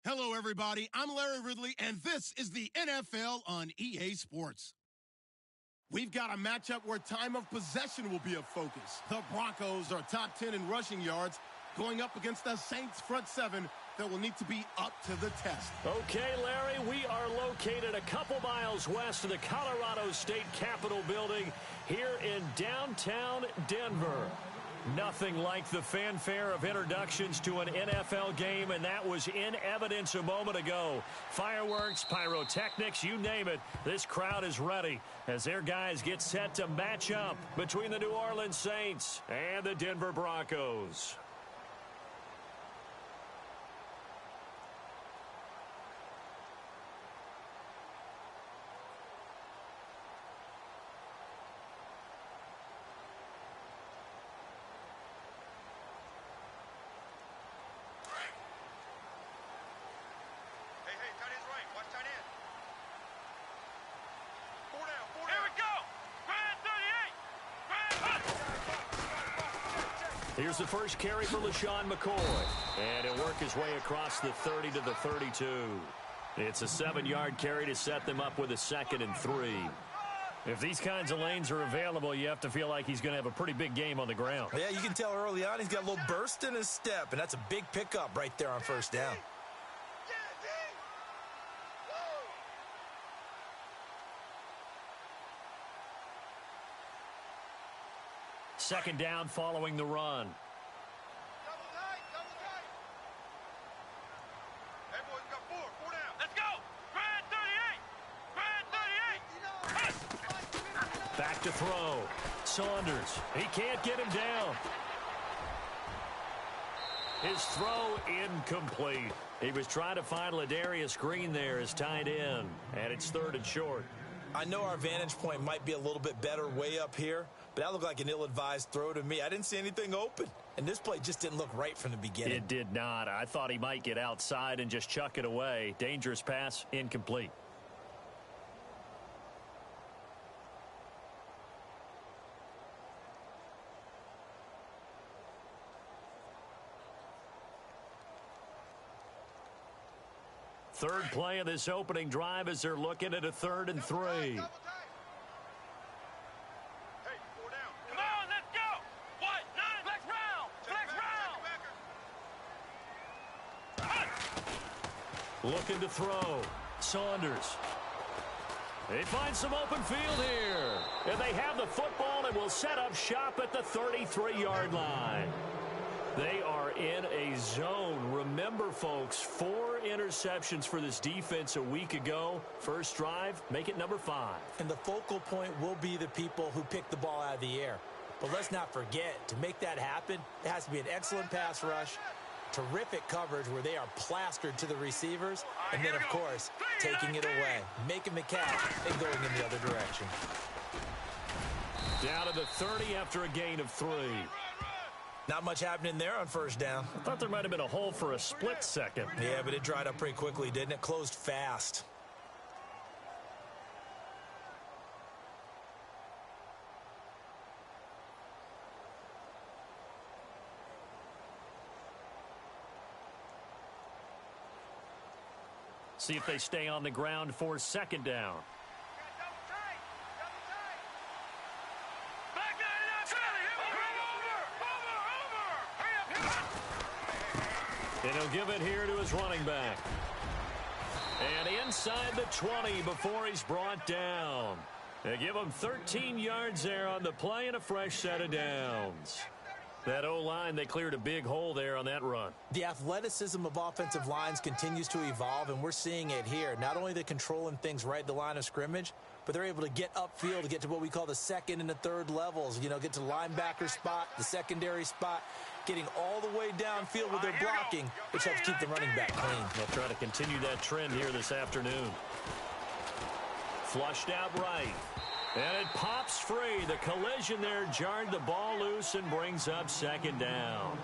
Hello, everybody. I'm Larry Ridley, and this is the NFL on EA Sports. We've got a matchup where time of possession will be a focus. The Broncos are top 10 in rushing yards, going up against the Saints front seven that will need to be up to the test. Okay, Larry, we are located a couple miles west of the Colorado State Capitol building here in downtown Denver. Nothing like the fanfare of introductions to an NFL game, and that was in evidence a moment ago. Fireworks, pyrotechnics, you name it, this crowd is ready as their guys get set to match up between the New Orleans Saints and the Denver Broncos. Here's the first carry for LaShawn McCoy. And he'll work his way across the 30 to the 32. It's a 7-yard carry to set them up with a 2nd and 3. If these kinds of lanes are available, you have to feel like he's going to have a pretty big game on the ground. Yeah, you can tell early on he's got a little burst in his step, and that's a big pickup right there on first down. Second down following the run. Double tight, double tight. Hey, boys, we got four down. Let's go. Grand 38. Back to throw. Saunders. He can't get him down. His throw incomplete. He was trying to find Ladarius Green there as tight end, and it's 3rd and short. I know our vantage point might be a little bit better way up here, but that looked like an ill-advised throw to me. I didn't see anything open, and this play just didn't look right from the beginning. It did not. I thought he might get outside and just chuck it away. Dangerous pass, incomplete. Third play of this opening drive as they're looking at a 3rd and 3. Hey, 4 down. Come on, let's go. What? 9. Flex round. Flex round. Looking to throw. Saunders. They find some open field here. And they have the football and will set up shop at the 33-yard line. They are in a zone. Remember, folks, 4 interceptions for this defense a week ago. First drive, make it number 5. And the focal point will be the people who pick the ball out of the air. But let's not forget, to make that happen, it has to be an excellent pass rush, terrific coverage where they are plastered to the receivers, and then, of course, taking it away, making the catch, and going in the other direction. Down to the 30 after a gain of 3. Not much happening there on first down. I thought there might have been a hole for a split second. Yeah, but it dried up pretty quickly, didn't it? Closed fast. See if they stay on the ground for 2nd down. And he'll give it here to his running back. And inside the 20 before he's brought down. They give him 13 yards there on the play and a fresh set of downs. That O-line, they cleared a big hole there on that run. The athleticism of offensive lines continues to evolve, and we're seeing it here. Not only they're controlling things right at the line of scrimmage, but they're able to get upfield to get to what we call the 2nd and the 3rd levels. You know, get to the linebacker spot, the secondary spot, getting all the way downfield with their blocking, which helps keep the running back clean. They'll try to continue that trend here this afternoon. Flushed out right. And it pops free. The collision there jarred the ball loose and brings up 2nd down.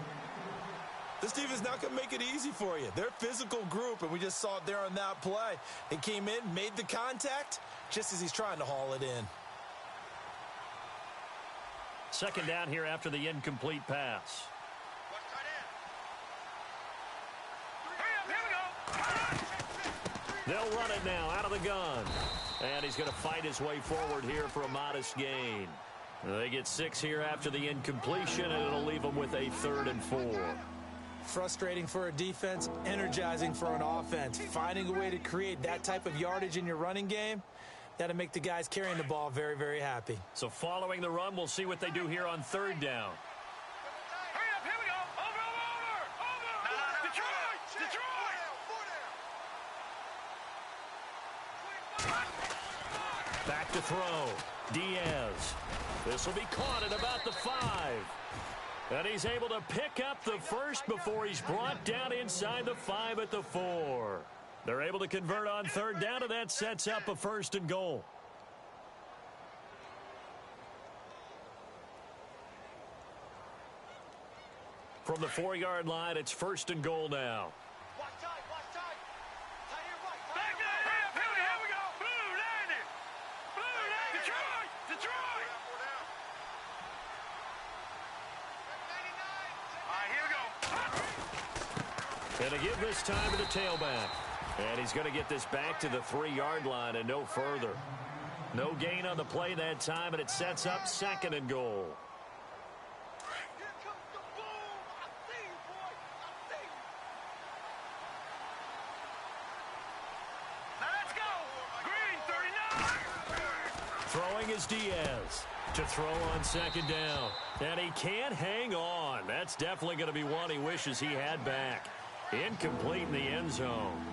This team is not going to make it easy for you. They're a physical group, and we just saw it there on that play. They came in, made the contact, just as he's trying to haul it in. 2nd down here after the incomplete pass. They'll run it now out of the gun. And he's going to fight his way forward here for a modest gain. They get 6 here after the incompletion, and it'll leave them with a 3rd and 4. Frustrating for a defense, energizing for an offense. Finding a way to create that type of yardage in your running game, that'll make the guys carrying the ball very, very happy. So following the run, we'll see what they do here on 3rd down. Hurry up, here we go. Over. Detroit. Back to throw. Diaz. This will be caught at about the 5. And he's able to pick up the first before he's brought down inside the 5 at the 4. They're able to convert on 3rd down, and that sets up a 1st and goal. From the 4-yard line, it's 1st and goal now. Watch tight. Tight here, right. Back up, here we go. Blue landed. Detroit. All right, here we go. And to give this time to the tailback. And he's going to get this back to the 3-yard line and no further. No gain on the play that time, and it sets up 2nd and goal. Here comes the boom. I see you, boy. Now let's go. Green, 39. Throwing is Diaz to throw on 2nd down. And he can't hang on. That's definitely going to be one he wishes he had back. Incomplete in the end zone.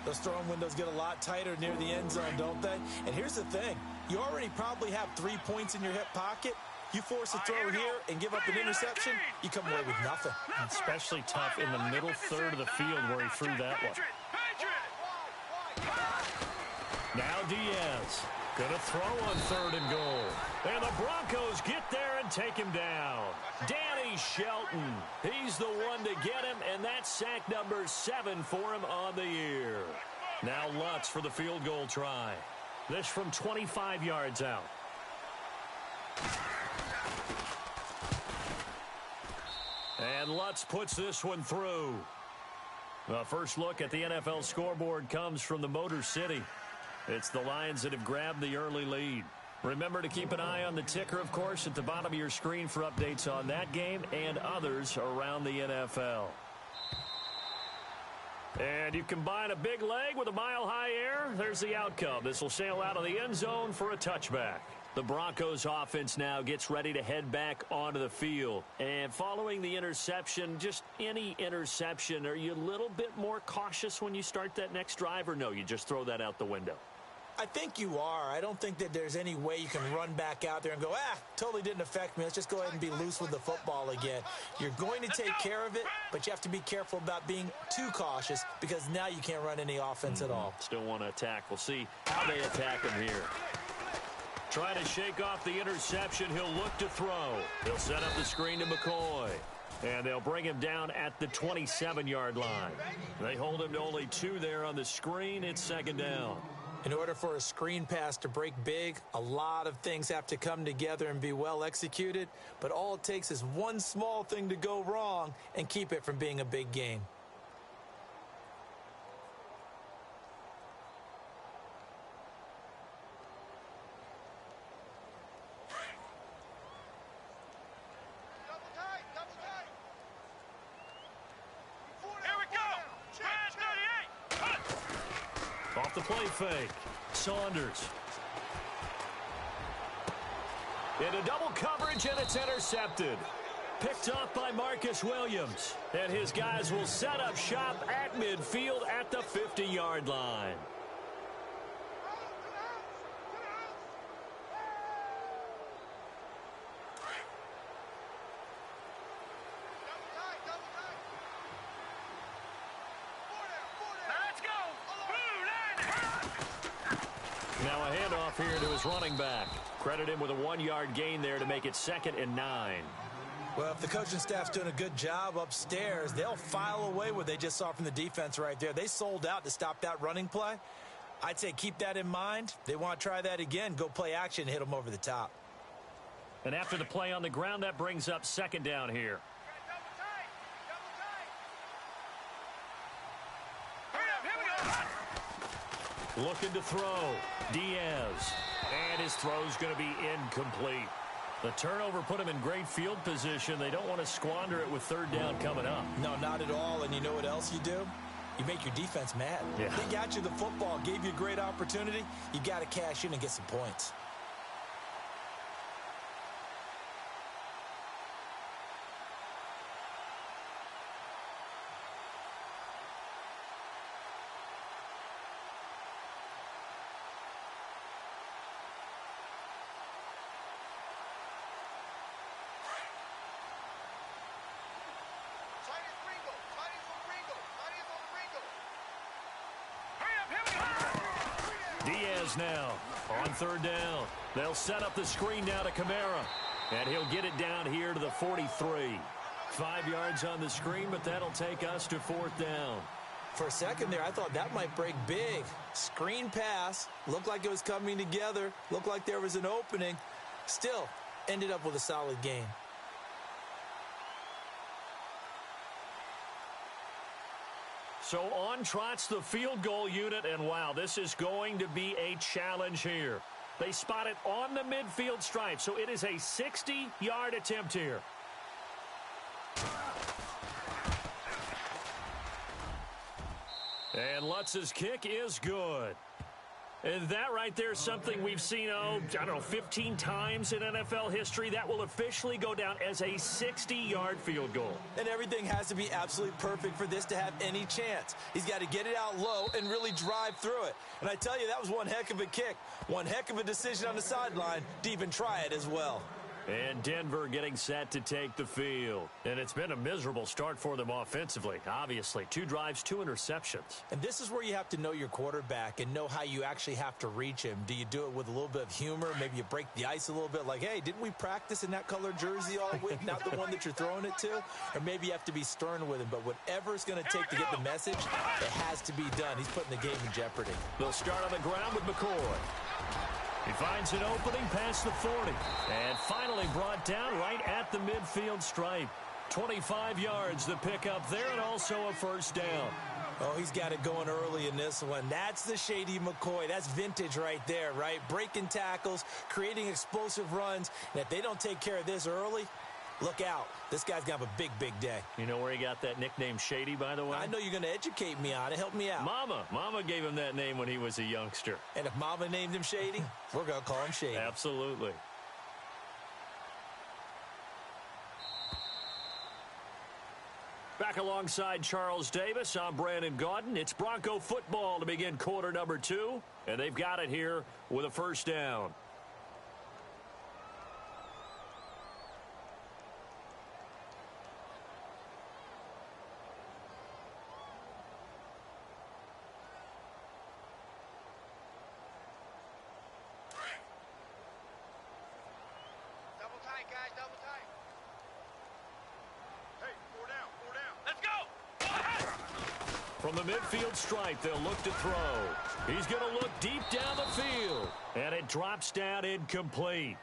Those throwing windows get a lot tighter near the end zone, don't they? And here's the thing. You already probably have 3 points in your hip pocket. You force a throw here and give up an interception, you come away with nothing. Especially tough in the middle 3rd of the field where he threw that one. Now Diaz going to throw on 3rd and goal. And the Broncos get there and take him down. Danny Shelton. He's the one to get him, and that's sack number 7 for him on the year. Now Lutz for the field goal try. This from 25 yards out. And Lutz puts this one through. The first look at the NFL scoreboard comes from the Motor City. It's the Lions that have grabbed the early lead. Remember to keep an eye on the ticker, of course, at the bottom of your screen for updates on that game and others around the NFL. And you combine a big leg with a mile-high air, there's the outcome. This will sail out of the end zone for a touchback. The Broncos offense now gets ready to head back onto the field. And following the interception, just any interception, are you a little bit more cautious when you start that next drive, or no, you just throw that out the window? I think you are. I don't think that there's any way you can run back out there and go, totally didn't affect me. Let's just go ahead and be loose with the football again. You're going to take care of it, but you have to be careful about being too cautious because now you can't run any offense at all. Still want to attack. We'll see how they attack him here. Trying to shake off the interception. He'll look to throw. He'll set up the screen to McCoy. And they'll bring him down at the 27-yard line. They hold him to only 2 there on the screen. It's 2nd down. In order for a screen pass to break big, a lot of things have to come together and be well executed. But all it takes is one small thing to go wrong and keep it from being a big game. Off the play fake. Saunders. Into double coverage, and it's intercepted. Picked off by Marcus Williams. And his guys will set up shop at midfield at the 50-yard line. Now a handoff here to his running back. Credit him with a 1-yard gain there to make it 2nd and 9. Well, if the coaching staff's doing a good job upstairs, they'll file away what they just saw from the defense right there. They sold out to stop that running play. I'd say keep that in mind. They want to try that again. Go play action, hit them over the top. And after the play on the ground, that brings up 2nd down here. Looking to throw. Diaz. And his throw's going to be incomplete. The turnover put him in great field position. They don't want to squander it with third down coming up. No, not at all. And you know what else you do? You make your defense mad. Yeah. They got you the football, gave you a great opportunity. You got to cash in and get some points. Diaz now on third down. They'll set up the screen now to Kamara. And he'll get it down here to the 43. 5 yards on the screen, but that'll take us to fourth down. For a second there, I thought that might break big. Screen pass. Looked like it was coming together. Looked like there was an opening. Still, ended up with a solid game. So on trots the field goal unit, and wow, this is going to be a challenge here. They spot it on the midfield stripe, so it is a 60-yard attempt here. And Lutz's kick is good. And that right there is something we've seen, I don't know, 15 times in NFL history. That will officially go down as a 60-yard field goal. And everything has to be absolutely perfect for this to have any chance. He's got to get it out low and really drive through it. And I tell you, that was one heck of a kick. One heck of a decision on the sideline to even try it as well. And Denver getting set to take the field. And it's been a miserable start for them offensively, obviously. 2 drives, 2 interceptions. And this is where you have to know your quarterback and know how you actually have to reach him. Do you do it with a little bit of humor? Maybe you break the ice a little bit like, hey, didn't we practice in that color jersey all week? Not the one that you're throwing it to? Or maybe you have to be stern with him. But whatever it's going to take to get the message, it has to be done. He's putting the game in jeopardy. They'll start on the ground with McCoy. He finds an opening past the 40. And finally brought down right at the midfield stripe. 25 yards the pickup there, and also a first down. Oh, he's got it going early in this one. That's the Shady McCoy. That's vintage right there, right? Breaking tackles, creating explosive runs. And if they don't take care of this early, look out. This guy's going to have a big, big day. You know where he got that nickname Shady, by the way? I know you're going to educate me on it. Help me out. Mama gave him that name when he was a youngster. And if Mama named him Shady, we're going to call him Shady. Absolutely. Back alongside Charles Davis, I'm Brandon Gaudin. It's Bronco football to begin quarter number 2. And they've got it here with a first down. From the midfield stripe, they'll look to throw. He's going to look deep down the field. And it drops down incomplete.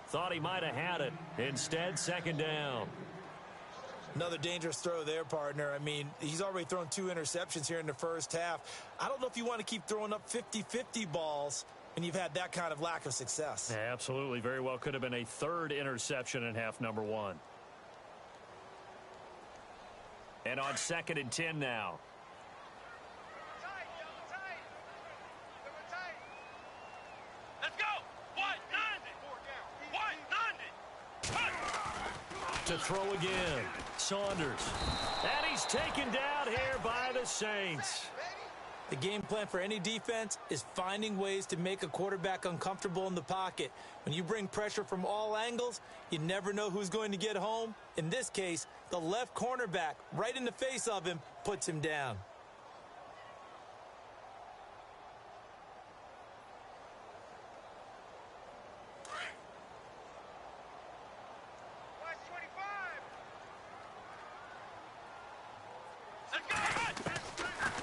Thought he might have had it. Instead, second down. Another dangerous throw there, partner. I mean, he's already thrown 2 interceptions here in the first half. I don't know if you want to keep throwing up 50-50 balls when you've had that kind of lack of success. Yeah, absolutely. Very well could have been a 3rd interception in half number 1. And on 2nd and 10 now. To throw again. Saunders. And he's taken down here by the Saints. The game plan for any defense is finding ways to make a quarterback uncomfortable in the pocket. When you bring pressure from all angles, you never know who's going to get home. In this case, the left cornerback, right in the face of him, puts him down.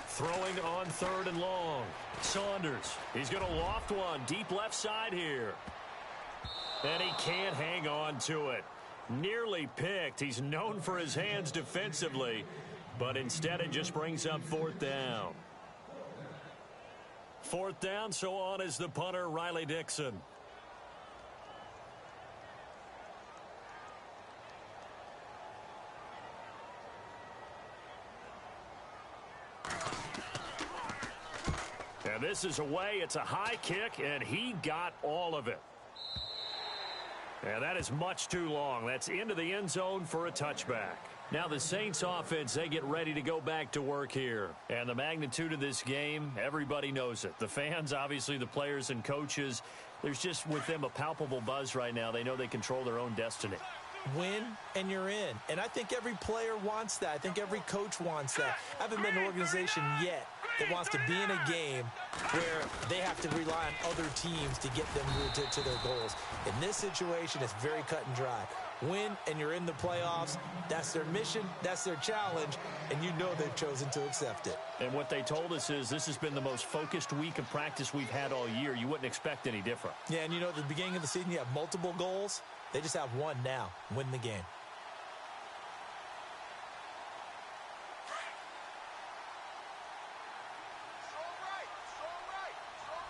Throwing on 3rd and long. Saunders. He's going to loft one deep left side here. And he can't hang on to it. Nearly picked. He's known for his hands defensively. But instead it just brings up 4th down. 4th down, so on is the punter, Riley Dixon. And this is away. It's a high kick, and he got all of it. And that is much too long. That's into the end zone for a touchback. Now the Saints offense, they get ready to go back to work here. And the magnitude of this game, everybody knows it. The fans, obviously the players and coaches, there's just with them a palpable buzz right now. They know they control their own destiny. Win and you're in. And I think every player wants that. I think every coach wants that. I haven't been an organization yet that wants to be in a game where they have to rely on other teams to get them to their goals. In this situation, it's very cut and dry. Win and you're in the playoffs. That's their mission. That's their challenge. And you know they've chosen to accept it. And what they told us is this has been the most focused week of practice we've had all year. You wouldn't expect any different. Yeah, and you know, at the beginning of the season, you have multiple goals. They just have one now. Win the game.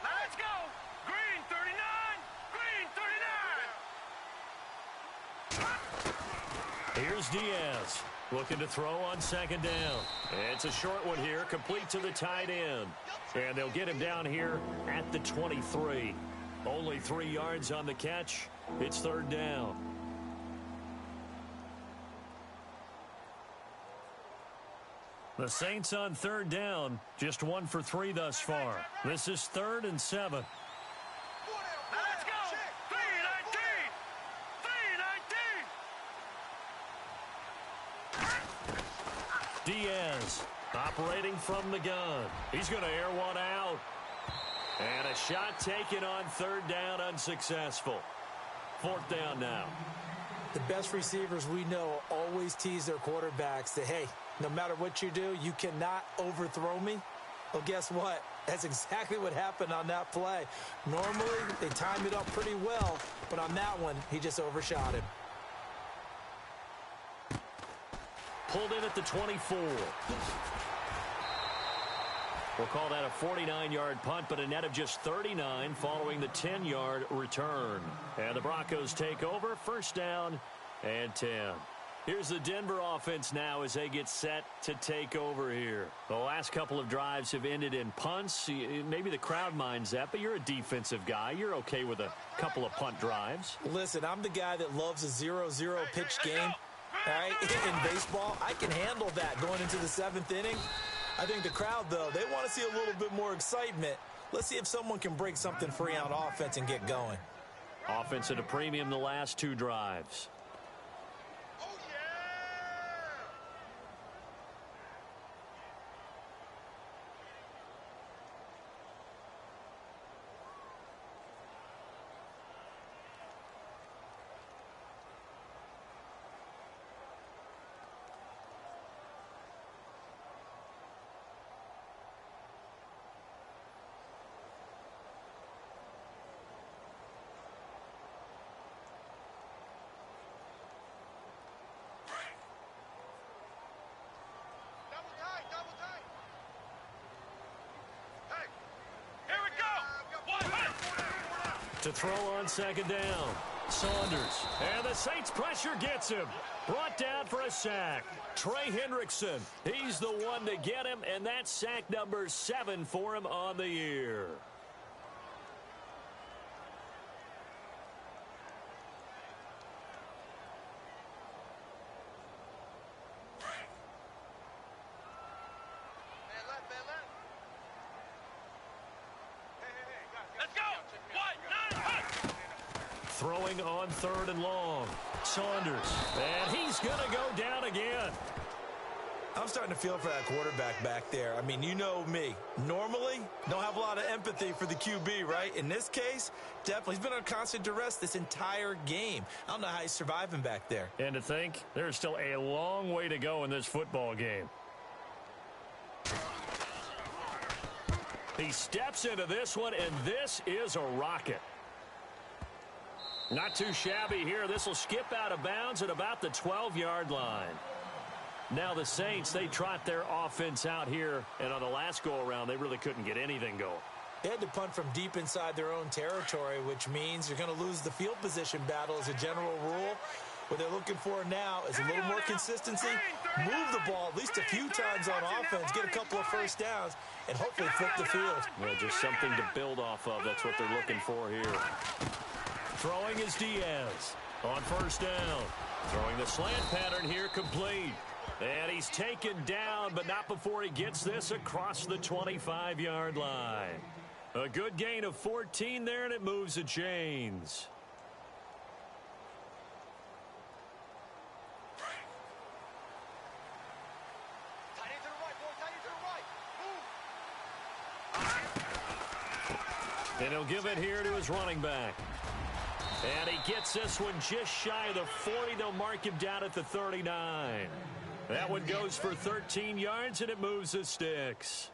Let's go! Green 39! Green 39! Here's Diaz looking to throw on 2nd down. It's a short one here, complete to the tight end. And they'll get him down here at the 23. Only 3 yards on the catch. It's 3rd down. The Saints on 3rd down, just 1 for 3 thus far. This is 3rd and 7. Let's go! 319! 319! Diaz operating from the gun. He's going to air one out. And a shot taken on 3rd down, unsuccessful. 4th down now. The best receivers we know always tease their quarterbacks that, hey, no matter what you do, you cannot overthrow me. Well, guess what? That's exactly what happened on that play. Normally, they time it up pretty well, but on that one, he just overshot him. Pulled in at the 24. We'll call that a 49-yard punt, but a net of just 39 following the 10-yard return. And the Broncos take over, 1st down and 10. Here's the Denver offense now as they get set to take over here. The last couple of drives have ended in punts. Maybe the crowd minds that, but you're a defensive guy. You're okay with a couple of punt drives. Listen, I'm the guy that loves a 0-0 pitch game. All right, in baseball, I can handle that going into the 7th inning. I think the crowd, though, they want to see a little bit more excitement. Let's see if someone can break something free on offense and get going. Offense at a premium the last 2 drives. To throw on 2nd down. Saunders. And the Saints pressure gets him. Brought down for a sack. Trey Hendrickson. He's the one to get him, and that's sack number 7 for him on the year. Throwing on 3rd and long. Saunders. And he's going to go down again. I'm starting to feel for that quarterback back there. I mean, you know me. Normally, don't have a lot of empathy for the QB, right? In this case, definitely. He's been under constant duress this entire game. I don't know how he's surviving back there. And to think, there's still a long way to go in this football game. He steps into this one, and this is a rocket. Not too shabby here. This will skip out of bounds at about the 12-yard line. Now the Saints, they trot their offense out here, and on the last go-around, they really couldn't get anything going. They had to punt from deep inside their own territory, which means you're going to lose the field position battle as a general rule. What they're looking for now is a little more consistency, move the ball at least a few times on offense, get a couple of first downs, and hopefully flip the field. Yeah, just something to build off of. That's what they're looking for here. Throwing is Diaz on first down. Throwing the slant pattern here, complete. And he's taken down, but not before he gets this across the 25-yard line. A good gain of 14 there, and it moves the chains. And he'll give it here to his running back. And he gets this one just shy of the 40. They'll mark him down at the 39. That one goes for 13 yards, and it moves the sticks.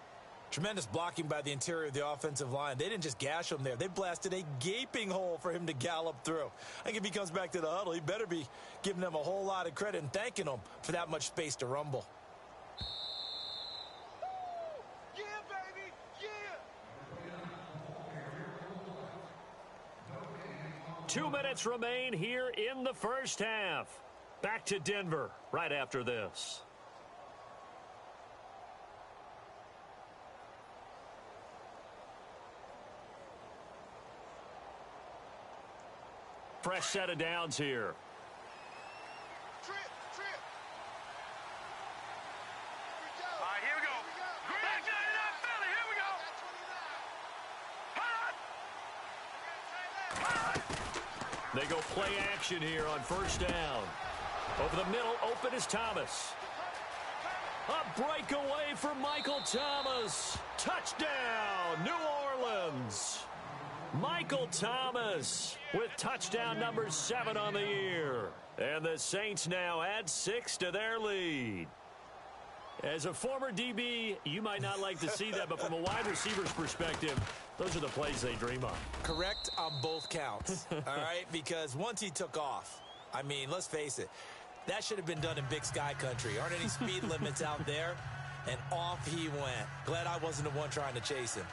Tremendous blocking by the interior of the offensive line. They didn't just gash him there. They blasted a gaping hole for him to gallop through. I think if he comes back to the huddle, he better be giving them a whole lot of credit and thanking them for that much space to rumble. Yeah, baby, yeah. 2 minutes remain here in the first half. Back to Denver right after this. Fresh set of downs here. Trip. All right, here we go. Back to that Philly. Here we go. They go play action here on first down. Over the middle, open is Thomas. A breakaway for Michael Thomas. Touchdown, New Orleans. Michael Thomas with touchdown number 7 on the year. And the Saints now add 6 to their lead. As a former DB, you might not like to see that, but from a wide receiver's perspective, those are the plays they dream of. Correct on both counts, all right? Because once he took off, I mean, let's face it, that should have been done in Big Sky Country. Aren't any speed limits out there? And off he went. Glad I wasn't the one trying to chase him.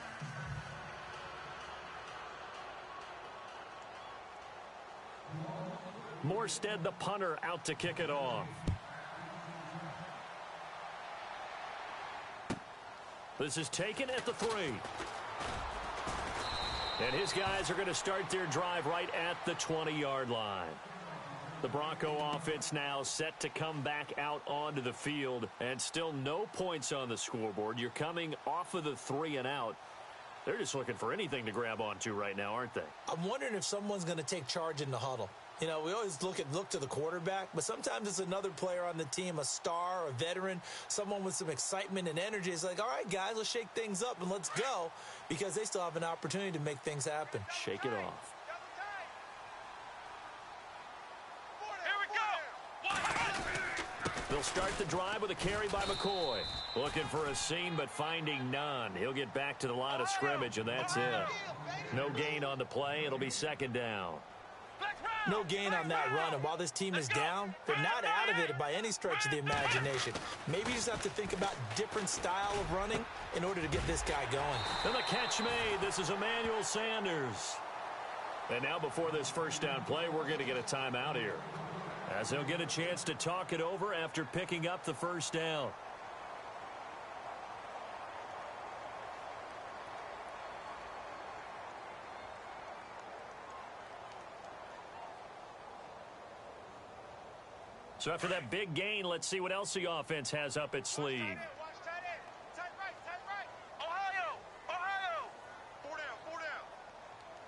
Morstead, the punter, out to kick it off. This is taken at the 3. And his guys are going to start their drive right at the 20-yard line. The Bronco offense now set to come back out onto the field, and still no points on the scoreboard. You're coming off of the 3 and out. They're just looking for anything to grab onto right now, aren't they? I'm wondering if someone's going to take charge in the huddle. You know, we always look to the quarterback, but sometimes it's another player on the team, a star, a veteran, someone with some excitement and energy. It's like, all right, guys, let's shake things up and let's go, because they still have an opportunity to make things happen. Shake it off. They'll start the drive with a carry by McCoy. Looking for a seam, but finding none. He'll get back to the line of scrimmage, and that's it. No gain on the play. It'll be second down. No gain on that run, and while this team is down, they're not out of it by any stretch of the imagination. Maybe you just have to think about different style of running in order to get this guy going. And the catch made. This is Emmanuel Sanders. And now before this first down play, we're going to get a timeout here, as they'll get a chance to talk it over after picking up the first down. So after that big gain, let's see what else the offense has up its sleeve. Watch tight end. Tight right. Ohio. 4 down.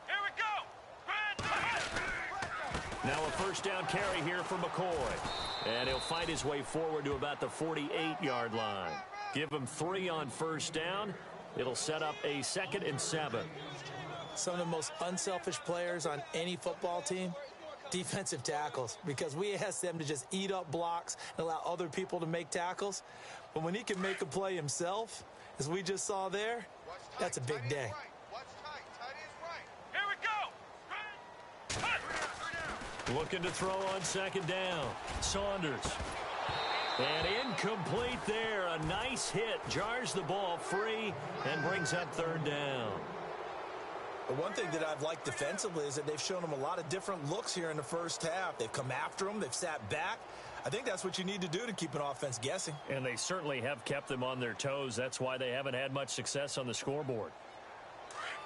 Here we go. Now a first down carry here for McCoy. And he'll fight his way forward to about the 48-yard line. Give him 3 on first down. It'll set up a 2nd and 7. Some of the most unselfish players on any football team, defensive tackles, because we ask them to just eat up blocks and allow other people to make tackles. But when he can make a play himself, as we just saw there, that's a big day. Here we go. Looking to throw on second down. Saunders. And incomplete there. A nice hit. Jars the ball free and brings up third down. The one thing that I've liked defensively is that they've shown them a lot of different looks here in the first half. They've come after them. They've sat back. I think that's what you need to do to keep an offense guessing. And they certainly have kept them on their toes. That's why they haven't had much success on the scoreboard.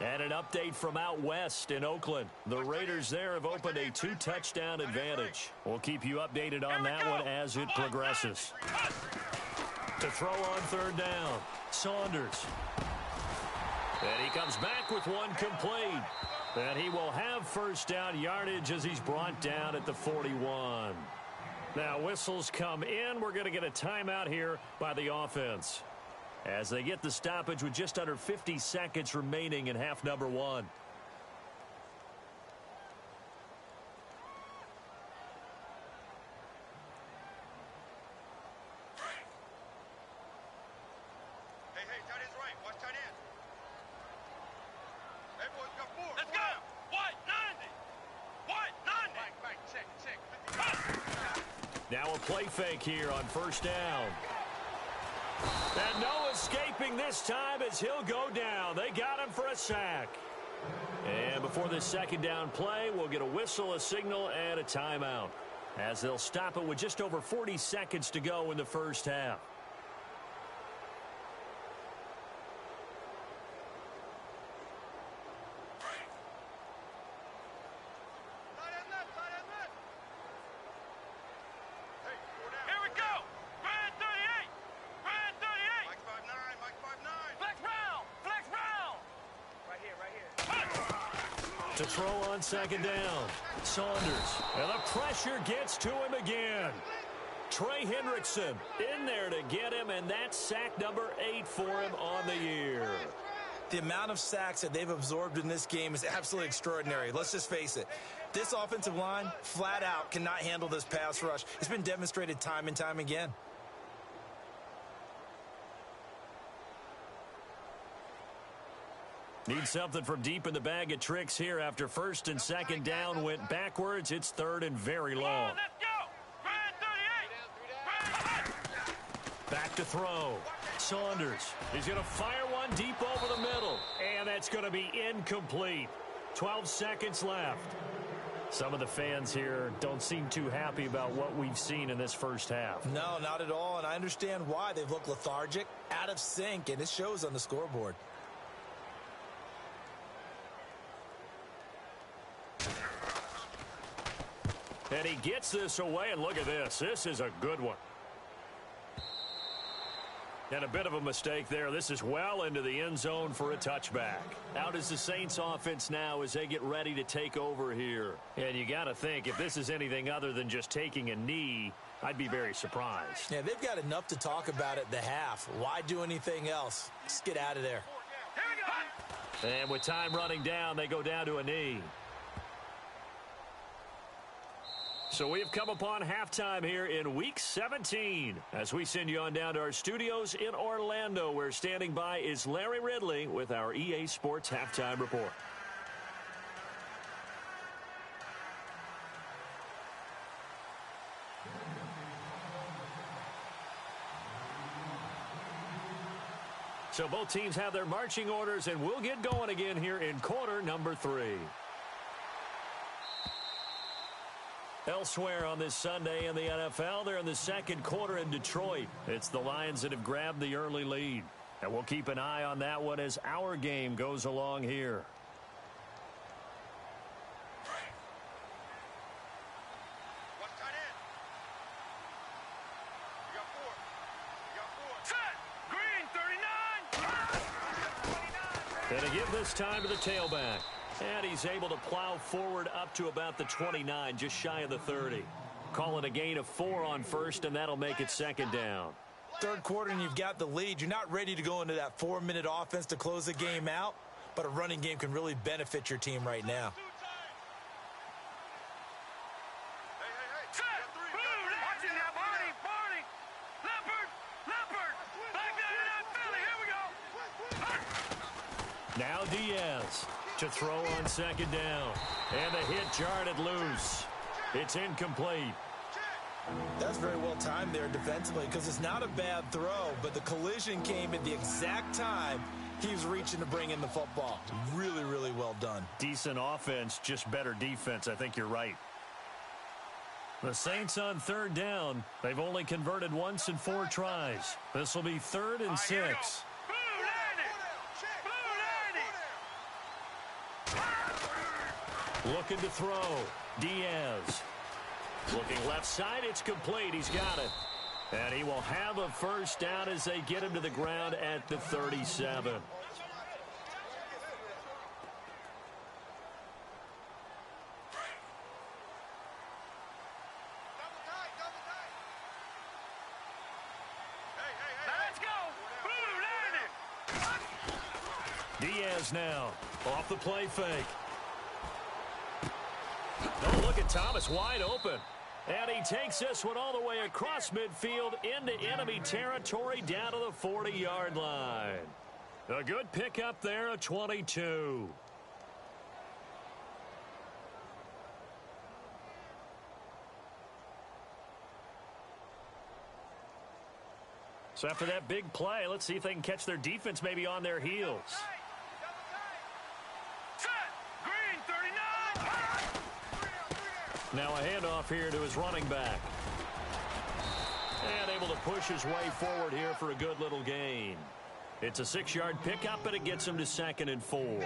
And an update from out west in Oakland. The Raiders there have opened a 2-touchdown advantage. We'll keep you updated on that one as it progresses. To throw on third down, Saunders. And he comes back with one complete. And he will have first down yardage as he's brought down at the 41. Now whistles come in. We're going to get a timeout here by the offense, as they get the stoppage with just under 50 seconds remaining in half number one. Hey, tight end's right. Watch tight end. Hey, boys, got four. Let's go. White, 90. White, 90. Mike, check. Now a play fake here on first down. And no escaping this time as he'll go down. They got him for a sack. And before this second down play, we'll get a whistle, a signal, and a timeout, as they'll stop it with just over 40 seconds to go in the first half. To throw on second down, Saunders. And the pressure gets to him again. Trey Hendrickson in there to get him, and that's sack number 8 for him on the year. The amount of sacks that they've absorbed in this game is absolutely extraordinary. Let's just face it. This offensive line, flat out, cannot handle this pass rush. It's been demonstrated time and time again. Need something from deep in the bag of tricks here after first and second down went backwards. It's third and very long. Let's go. 38. Back to throw. Saunders. He's going to fire one deep over the middle. And that's going to be incomplete. 12 seconds left. Some of the fans here don't seem too happy about what we've seen in this first half. No, not at all. And I understand why. They've looked lethargic, out of sync, and it shows on the scoreboard. And he gets this away, and look at this. This is a good one. And a bit of a mistake there. This is well into the end zone for a touchback. Out is the Saints offense now as they get ready to take over here. And you got to think, if this is anything other than just taking a knee, I'd be very surprised. Yeah, they've got enough to talk about at the half. Why do anything else? Just get out of there. And with time running down, they go down to a knee. So we have come upon halftime here in Week 17 as we send you on down to our studios in Orlando, where standing by is Larry Ridley with our EA Sports Halftime Report. So both teams have their marching orders, and we'll get going again here in quarter number 3. Elsewhere on this Sunday in the NFL, they're in the second quarter in Detroit. It's the Lions that have grabbed the early lead. And we'll keep an eye on that one as our game goes along here. Watch tight end. You got four. Set. Green, 39. And to give this time to the tailback. And he's able to plow forward up to about the 29, just shy of the 30. Call it a gain of 4 on first, and that'll make it second down. Third quarter, and you've got the lead. You're not ready to go into that 4-minute offense to close the game out, but a running game can really benefit your team right now. Set. Blue, watching now, Barney. Leopard. Back there in that Philly. Here we go. Now Diaz to throw on second down. And the hit jarred it loose. It's incomplete. That's very well timed there defensively, because it's not a bad throw, but the collision came at the exact time He was reaching to bring in the football. Really, really well done. Decent offense, just better defense. I think you're right. The Saints on third down. They've only converted once in 4 tries. This will be 3rd and 6. Looking to throw. Diaz. Looking left side. It's complete. He's got it. And he will have a first down as they get him to the ground at the 37. Diaz now off the play fake. Oh, look at Thomas wide open. And he takes this one all the way across midfield into enemy territory down to the 40-yard line. A good pickup there, a 22. So after that big play, let's see if they can catch their defense maybe on their heels. Now a handoff here to his running back. And able to push his way forward here for a good little gain. It's a 6-yard pickup, but it gets him to 2nd and 4.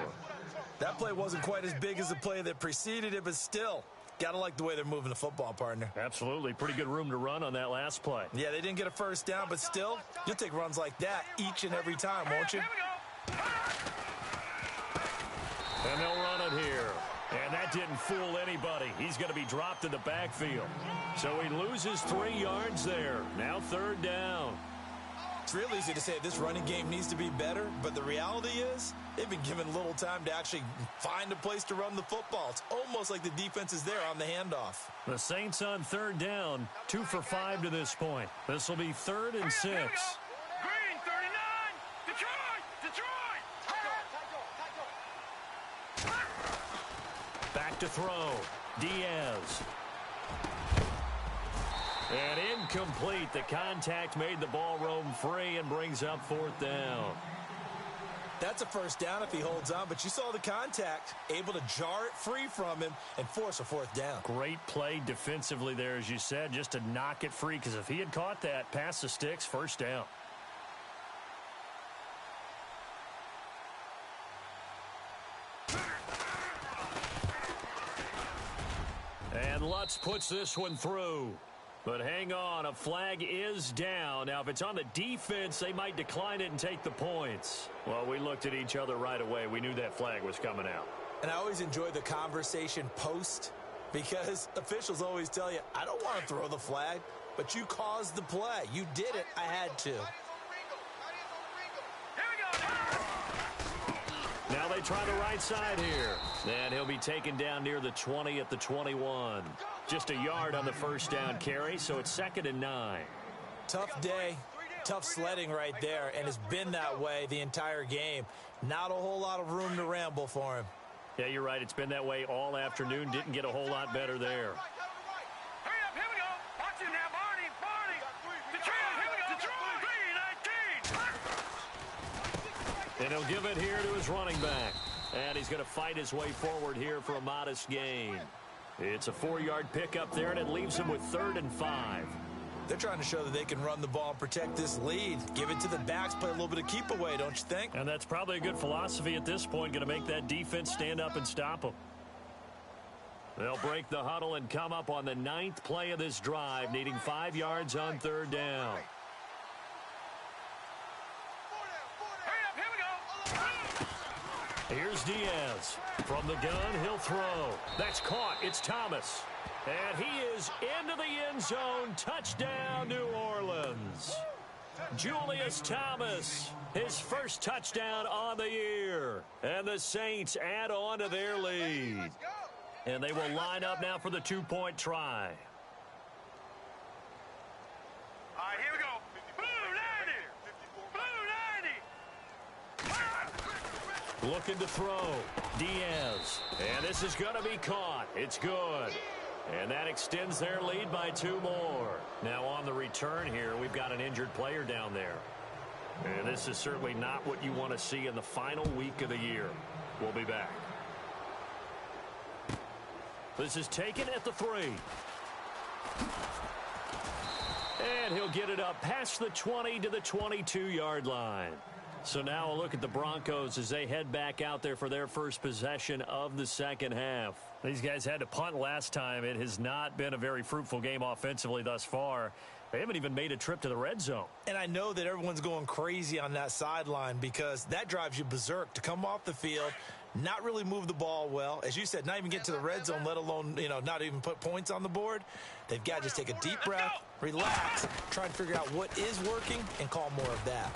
That play wasn't quite as big as the play that preceded it, but still, got to like the way they're moving the football, partner. Absolutely. Pretty good room to run on that last play. Yeah, they didn't get a first down, but still, you'll take runs like that each and every time, won't you? And they'll run it here. And that didn't fool anybody. He's going to be dropped in the backfield. So he loses 3 yards there. Now 3rd down. It's real easy to say this running game needs to be better, but the reality is they've been given little time to actually find a place to run the football. It's almost like the defense is there on the handoff. The Saints on 3rd down, 2 for 5 to this point. This will be 3rd and 6. Green 39, Detroit. Back to throw. Diaz. And incomplete. The contact made the ball roam free and brings up 4th down. That's a first down if he holds on, but you saw the contact, able to jar it free from him and force a 4th down. Great play defensively there, as you said, just to knock it free, because if he had caught that, past the sticks, first down. And Lutz puts this one through. But hang on, a flag is down. Now, if it's on the defense, they might decline it and take the points. Well, we looked at each other right away. We knew that flag was coming out. And I always enjoy the conversation post, because officials always tell you, I don't want to throw the flag, but you caused the play. You did it. I had to. Now they try the right side here. And he'll be taken down near the 20 at the 21. Just a yard on the first down carry, so it's 2nd and 9. Tough day, tough sledding right there, and it's been that way the entire game. Not a whole lot of room to ramble for him. Yeah, you're right. It's been that way all afternoon. Didn't get a whole lot better there. Hurry up, here we go. Watch it now, Barney. Detroit, here we go. 3-19. And he'll give it here to his running back. And he's going to fight his way forward here for a modest gain. It's a 4-yard pickup there, and it leaves him with 3rd and 5. They're trying to show that they can run the ball and protect this lead. Give it to the backs, play a little bit of keep away, don't you think? And that's probably a good philosophy at this point, going to make that defense stand up and stop them. They'll break the huddle and come up on the 9th play of this drive, needing 5 yards on 3rd down. Here's Diaz. From the gun, he'll throw. That's caught. It's Thomas. And he is into the end zone. Touchdown, New Orleans. Julius Thomas, his first touchdown on the year. And the Saints add on to their lead. And they will line up now for the 2-point try. All right, here we go. Blue 90. Looking to throw. Diaz. And this is going to be caught. It's good. And that extends their lead by 2 more. Now on the return here, we've got an injured player down there. And this is certainly not what you want to see in the final week of the year. We'll be back. This is taken at the 3. And he'll get it up past the 20 to the 22-yard line. So now a look at the Broncos as they head back out there for their first possession of the second half. These guys had to punt last time. It has not been a very fruitful game offensively thus far. They haven't even made a trip to the red zone. And I know that everyone's going crazy on that sideline because that drives you berserk to come off the field, not really move the ball well. As you said, not even get to the red zone, let alone, not even put points on the board. They've got to just take a deep breath, relax, try and figure out what is working, and call more of that.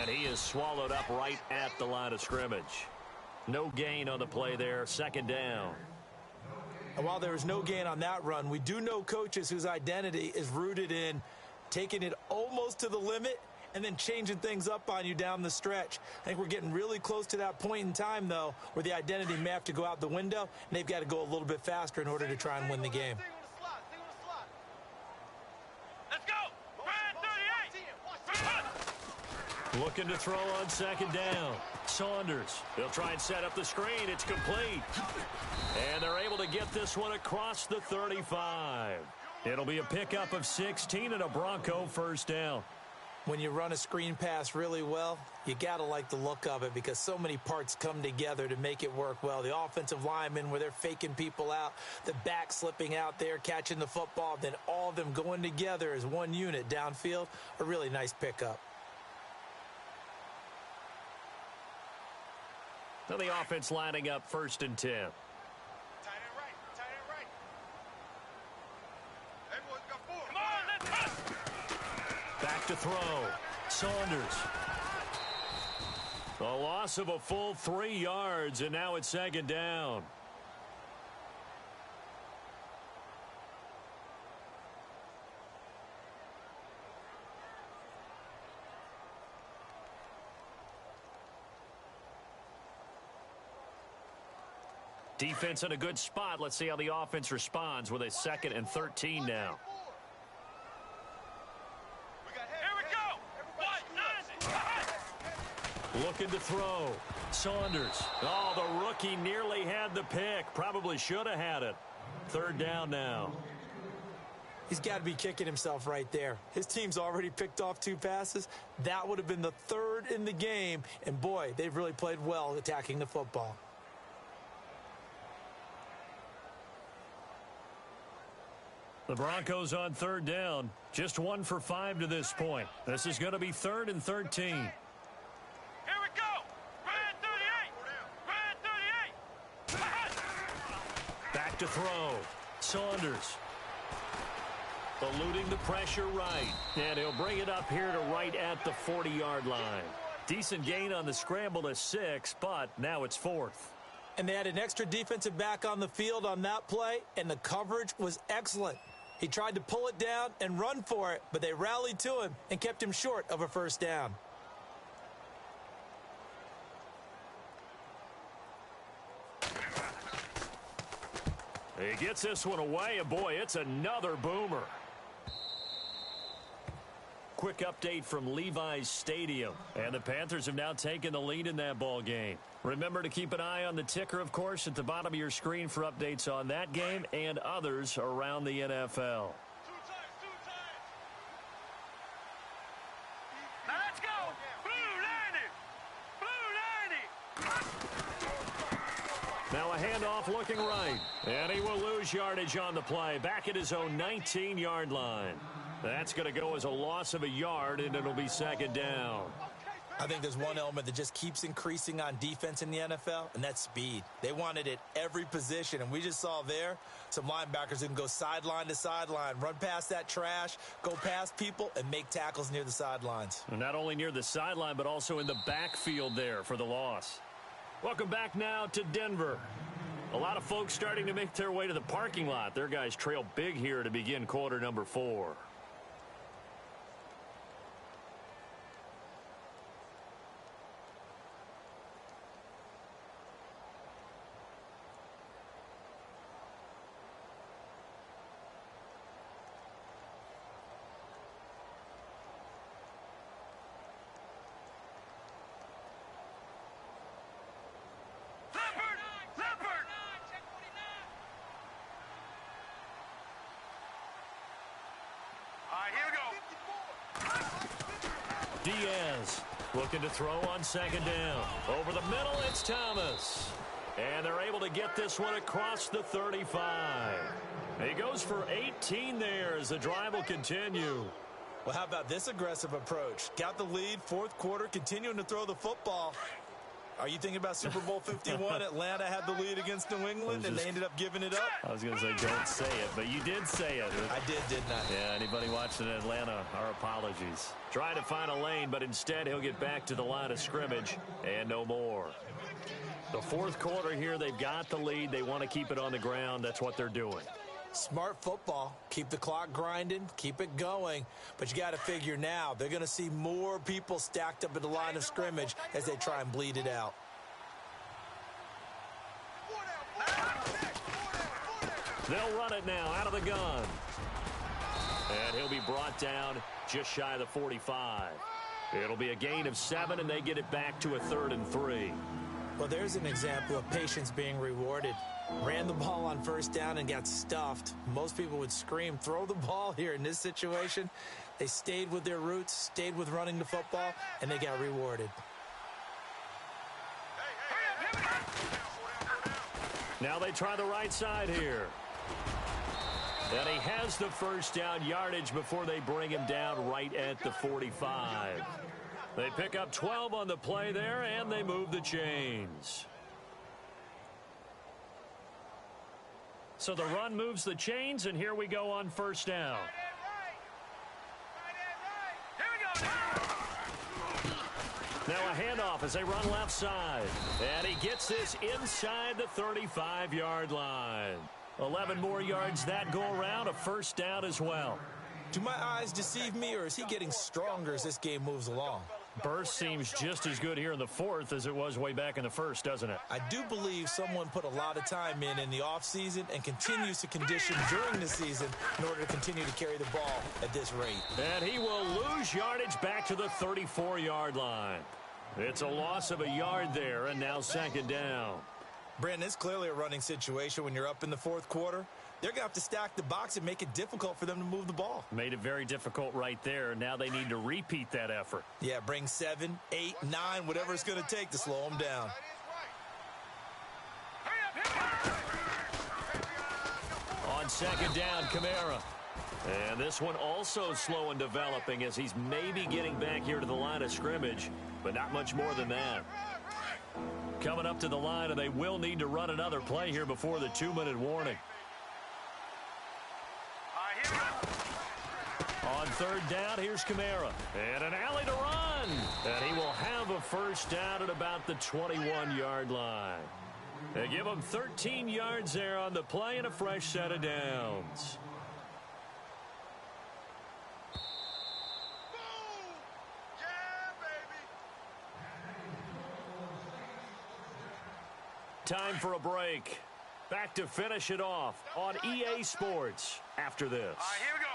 And he is swallowed up right at the line of scrimmage. No gain on the play there, second down. And while there was no gain on that run, we do know coaches whose identity is rooted in taking it almost to the limit and then changing things up on you down the stretch. I think we're getting really close to that point in time, though, where the identity may have to go out the window, and they've got to go a little bit faster in order to try and win the game. Let's go! Brad 38! Looking to throw on second down. Saunders. They'll try and set up the screen. It's complete. And they're able to get this one across the 35. It'll be a pickup of 16 and a Bronco first down. When you run a screen pass really well, you got to like the look of it because so many parts come together to make it work well. The offensive linemen, where they're faking people out, the back slipping out there, catching the football, then all of them going together as one unit downfield, a really nice pickup. Now the offense lining up 1st and 10. Tight end right. Tight end right. Everyone's got 4. Come on, let's go! Back to throw. Saunders. A loss of a full 3 yards, and now it's second down. Defense in a good spot. Let's see how the offense responds with a 2nd and 13 now. Here we go! Looking to throw. Saunders. Oh, the rookie nearly had the pick. Probably should have had it. 3rd down now. He's got to be kicking himself right there. His team's already picked off 2 passes. That would have been the 3rd in the game. And, boy, they've really played well attacking the football. The Broncos on 3rd down. Just 1 for 5 to this point. This is going to be 3rd and 13. Here we go! Brad 38! Brad 38! Back to throw. Saunders. Eluding the pressure right. And he'll bring it up here to right at the 40-yard line. Decent gain on the scramble to 6, but now it's 4th. And they had an extra defensive back on the field on that play, and the coverage was excellent. He tried to pull it down and run for it, but they rallied to him and kept him short of a first down. He gets this one away, and boy, it's another boomer. Quick update from Levi's Stadium. And the Panthers have now taken the lead in that ball game. Remember to keep an eye on the ticker, of course, at the bottom of your screen for updates on that game and others around the NFL. Now let's go! Blue 90! Blue 90! Now a handoff looking right. And he will lose yardage on the play. Back at his own 19-yard line. That's going to go as a loss of a yard, and it'll be 2nd down. I think there's one element that just keeps increasing on defense in the NFL, and that's speed. They want it at every position, and we just saw there some linebackers who can go sideline to sideline, run past that trash, go past people, and make tackles near the sidelines. And not only near the sideline, but also in the backfield there for the loss. Welcome back now to Denver. A lot of folks starting to make their way to the parking lot. Their guys trail big here to begin quarter number 4. Diaz looking to throw on second down. Over the middle, it's Thomas. And they're able to get this one across the 35. He goes for 18 there as the drive will continue. Well, how about this aggressive approach? Got the lead, fourth quarter, continuing to throw the football. Are you thinking about Super Bowl 51? Atlanta had the lead against New England, and they ended up giving it up? I was going to say, don't say it, but you did say it. I didn't I? Yeah, anybody watching in Atlanta, our apologies. Trying to find a lane, but instead he'll get back to the line of scrimmage and no more. The fourth quarter here, they've got the lead. They want to keep it on the ground. That's what they're doing. Smart football. Keep the clock grinding. Keep it going. But you got to figure now, they're going to see more people stacked up at the line of scrimmage as they try and bleed it out. They'll run it now out of the gun. And he'll be brought down just shy of the 45. It'll be a gain of 7, and they get it back to a 3rd and 3. Well, there's an example of patience being rewarded. Ran the ball on first down and got stuffed. Most people would scream, throw the ball here. In this situation, they stayed with their roots, stayed with running the football, and they got rewarded. Now they try the right side here. And he has the first down yardage before they bring him down right at the 45. They pick up 12 on the play there, and they move the chains. So the run moves the chains, and here we go on first down. Now a handoff as they run left side. And he gets this inside the 35-yard line. 11 more yards that go around, a first down as well. Do my eyes deceive me, or is he getting stronger as this game moves along? Burst seems just as good here in the fourth as it was way back in the first, doesn't it? I do believe someone put a lot of time in the offseason and continues to condition during the season in order to continue to carry the ball at this rate. And he will lose yardage back to the 34-yard line. It's a loss of a yard there, and now second down. Brandon, it's clearly a running situation when you're up in the fourth quarter. They're going to have to stack the box and make it difficult for them to move the ball. Made it very difficult right there. Now they need to repeat that effort. Yeah, bring 7, 8, 9, whatever it's going to take to slow them down. On second down, Kamara. And this one also slow in developing as he's maybe getting back here to the line of scrimmage, but not much more than that. Coming up to the line, and they will need to run another play here before the 2-minute warning. On third down, here's Kamara. And an alley to run. And he will have a first down at about the 21-yard line. They give him 13 yards there on the play and a fresh set of downs. Time for a break. Back to finish it off on EA Sports after this. All right, here we go.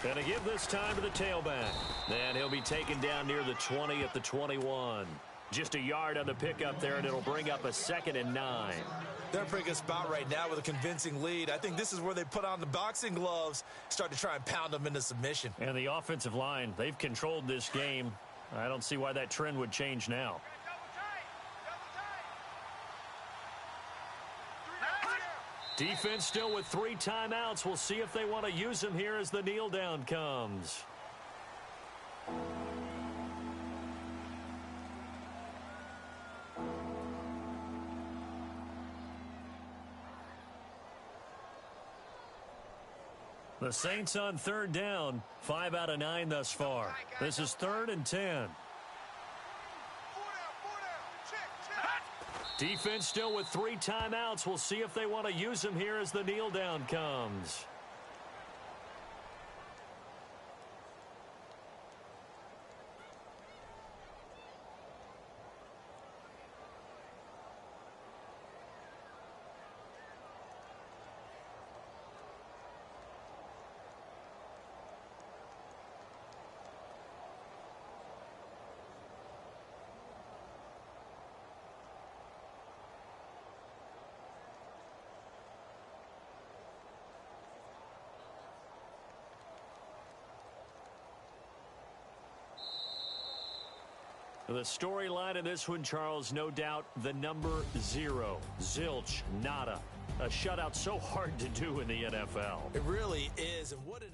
Going to give this time to the tailback. And he'll be taken down near the 20 at the 21. Just a yard on the pickup there, and it'll bring up a 2nd and 9. They're in a pretty good spot right now with a convincing lead. I think this is where they put on the boxing gloves, start to try and pound them into submission. And the offensive line, they've controlled this game. I don't see why that trend would change now. Defense still with 3 timeouts. We'll see if they want to use them here as the kneel down comes. The Saints on third down, 5 out of 9 thus far. This is 3rd and 10. Defense still with 3 timeouts. We'll see if they want to use them here as the kneel down comes. The storyline in this one, Charles, no doubt the number 0. Zilch, nada. A shutout so hard to do in the NFL. It really is, and what an